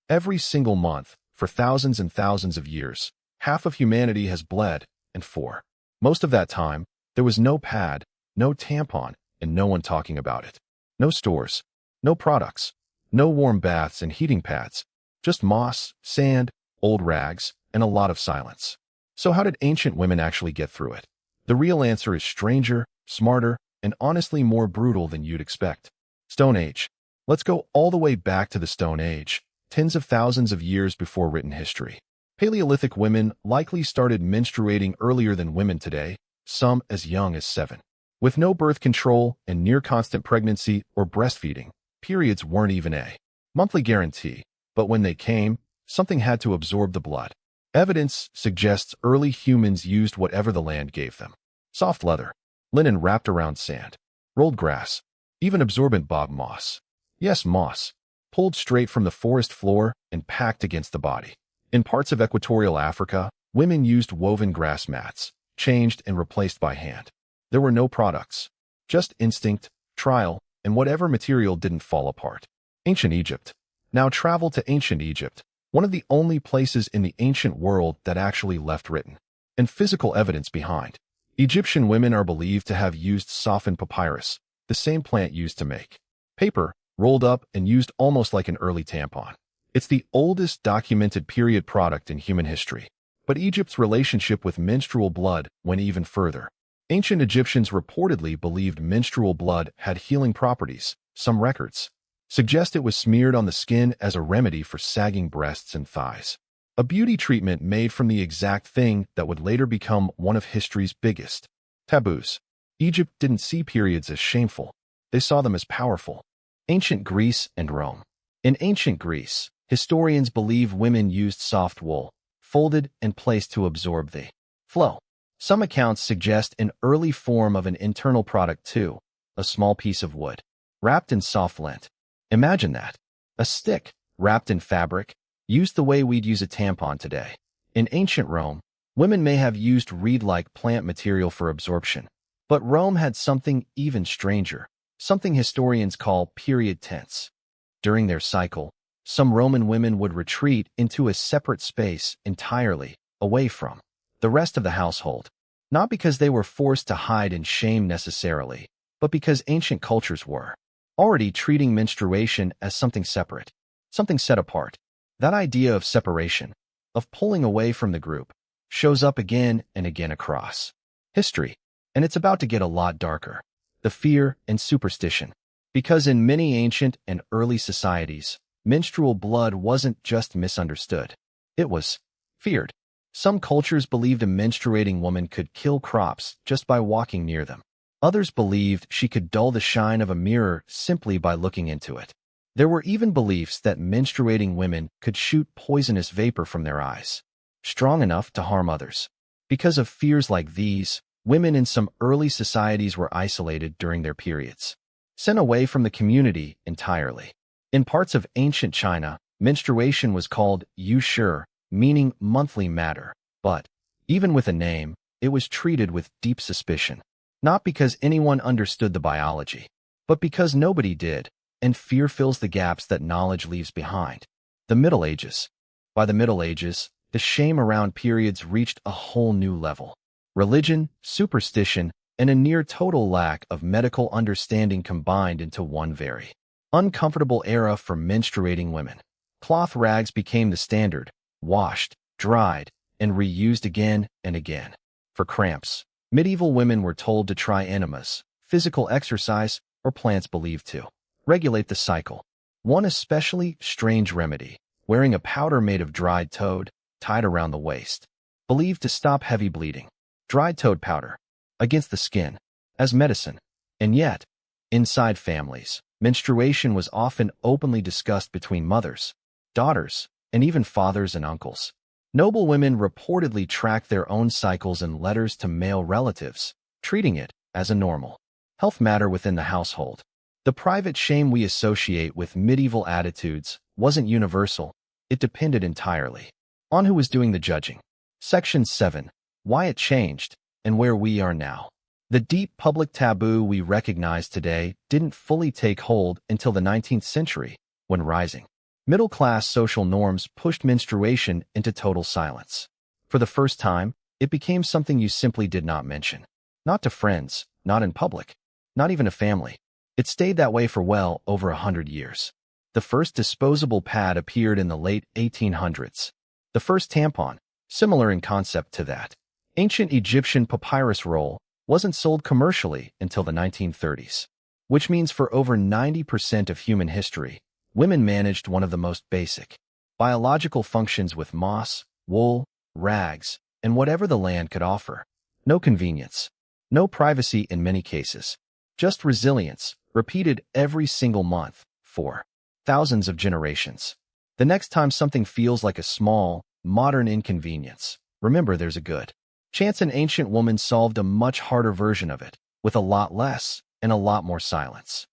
Every single month, for thousands and thousands of years, half of humanity has bled, and for most of that time, there was no pad, no tampon, and no one talking about it. No stores, no products, no warm baths and heating pads, just moss, sand, old rags, and a lot of silence. So how did ancient women actually get through it? The real answer is stranger, smarter, and honestly more brutal than you'd expect. Stone Age. Let's go all the way back to the Stone Age, tens of thousands of years before written history. Paleolithic women likely started menstruating earlier than women today, some as young as 7. With no birth control and near-constant pregnancy or breastfeeding, periods weren't even a monthly guarantee, but when they came, something had to absorb the blood. Evidence suggests early humans used whatever the land gave them. Soft leather, linen wrapped around sand, rolled grass, even absorbent bog moss. Yes, moss, pulled straight from the forest floor and packed against the body. In parts of equatorial Africa, women used woven grass mats, changed and replaced by hand. There were no products, just instinct, trial, and whatever material didn't fall apart. Ancient Egypt. Now travel to ancient Egypt, one of the only places in the ancient world that actually left written and physical evidence behind. Egyptian women are believed to have used softened papyrus, the same plant used to make paper, rolled up and used almost like an early tampon. It's the oldest documented period product in human history. But Egypt's relationship with menstrual blood went even further. Ancient Egyptians reportedly believed menstrual blood had healing properties. Some records suggest it was smeared on the skin as a remedy for sagging breasts and thighs. A beauty treatment made from the exact thing that would later become one of history's biggest taboos. Egypt didn't see periods as shameful. They saw them as powerful. Ancient Greece and Rome. In ancient Greece, historians believe women used soft wool, folded and placed to absorb the flow. Some accounts suggest an early form of an internal product too, a small piece of wood, wrapped in soft lint. Imagine that. A stick, wrapped in fabric, used the way we'd use a tampon today. In ancient Rome, women may have used reed-like plant material for absorption. But Rome had something even stranger, something historians call period tents. During their cycle, some Roman women would retreat into a separate space entirely, away from the rest of the household. Not because they were forced to hide in shame necessarily, but because ancient cultures were already treating menstruation as something separate, something set apart. That idea of separation, of pulling away from the group, shows up again and again across history. And it's about to get a lot darker. The fear and superstition. Because in many ancient and early societies, menstrual blood wasn't just misunderstood. It was feared. Some cultures believed a menstruating woman could kill crops just by walking near them. Others believed she could dull the shine of a mirror simply by looking into it. There were even beliefs that menstruating women could shoot poisonous vapor from their eyes, strong enough to harm others. Because of fears like these, women in some early societies were isolated during their periods, sent away from the community entirely. In parts of ancient China, menstruation was called yu shi, meaning monthly matter. But, even with a name, it was treated with deep suspicion. Not because anyone understood the biology, but because nobody did, and fear fills the gaps that knowledge leaves behind. The Middle Ages. By the Middle Ages, the shame around periods reached a whole new level. Religion, superstition, and a near-total lack of medical understanding combined into one very uncomfortable era for menstruating women. Cloth rags became the standard, washed, dried, and reused again and again. For cramps, medieval women were told to try enemas, physical exercise, or plants believed to regulate the cycle. One especially strange remedy, wearing a powder made of dried toad, tied around the waist, believed to stop heavy bleeding. Dried toad powder, against the skin, as medicine. And yet, inside families, menstruation was often openly discussed between mothers, daughters, and even fathers and uncles. Noble women reportedly tracked their own cycles in letters to male relatives, treating it as a normal health matter within the household. The private shame we associate with medieval attitudes wasn't universal. It depended entirely on who was doing the judging. Section 7. Why it changed, and where we are now. The deep public taboo we recognize today didn't fully take hold until the 19th century, when rising Middle-class social norms pushed menstruation into total silence. For the first time, it became something you simply did not mention. Not to friends, not in public, not even a family. It stayed that way for well over 100 years. The first disposable pad appeared in the late 1800s. The first tampon, similar in concept to that, ancient Egyptian papyrus roll, wasn't sold commercially until the 1930s. Which means for over 90% of human history, women managed one of the most basic biological functions with moss, wool, rags, and whatever the land could offer. No convenience, no privacy in many cases, just resilience, repeated every single month for thousands of generations. The next time something feels like a small, modern inconvenience, remember there's a good chance an ancient woman solved a much harder version of it, with a lot less and a lot more silence.